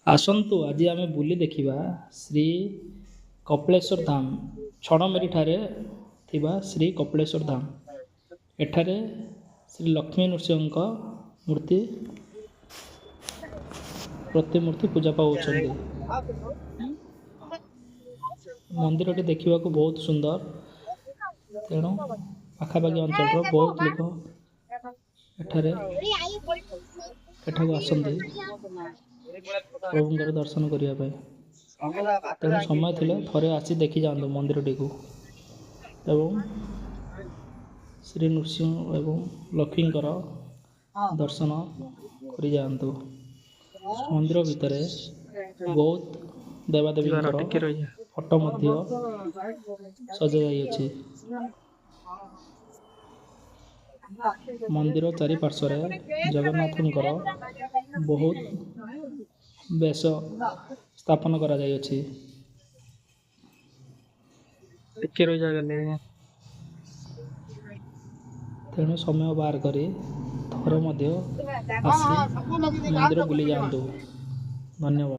ଆସନ୍ତୁ ଆଜି ଆମେ ବୁଲି ଦେଖିବା ଶ୍ରୀ କପିଳେଶ୍ୱର ଧାମ ଛଣମେରି ଠାରେ ଥିବା ଶ୍ରୀ କପିଳେଶ୍ୱର ଧାମ। ଏଠାରେ ଶ୍ରୀ ଲକ୍ଷ୍ମୀ ନୃସିଂହଙ୍କ ମୂର୍ତ୍ତି ପ୍ରତିମୂର୍ତ୍ତି ପୂଜା ପାଉଛନ୍ତି। ମନ୍ଦିରଟି ଦେଖିବାକୁ ବହୁତ ସୁନ୍ଦର, ତେଣୁ ପାଖାପାଖି ଅଞ୍ଚଳର ବହୁତ ଲୋକ ଏଠାକୁ ଆସନ୍ତି ପ୍ରଭୁଙ୍କର ଦର୍ଶନ କରିବା ପାଇଁ। ତେଣୁ ସମୟ ଥିଲେ ଥରେ ଆସି ଦେଖି ଯାଆନ୍ତୁ ମନ୍ଦିରଟିକୁ ଏବଂ ଶ୍ରୀ ନୃସିଂହ ଏବଂ ଲକ୍ଷ୍ମୀଙ୍କର ଦର୍ଶନ କରି ଯାଆନ୍ତୁ। ମନ୍ଦିର ଭିତରେ ବହୁତ ଦେବାଦେବୀଙ୍କର ଫଟୋ ମଧ୍ୟ ସଜାଯାଇଅଛି। ମନ୍ଦିର ଚାରିପାର୍ଶ୍ୱରେ ଜଗନ୍ନାଥଙ୍କର ବହୁତ ବେଶ ସ୍ଥାପନ କରାଯାଇଅଛି। ତେଣୁ ସମୟ ବାହାର କରି ଥରେ ମଧ୍ୟ ଆସି ମନ୍ଦିର ବୁଲି ଯାଆନ୍ତୁ। ଧନ୍ୟବାଦ।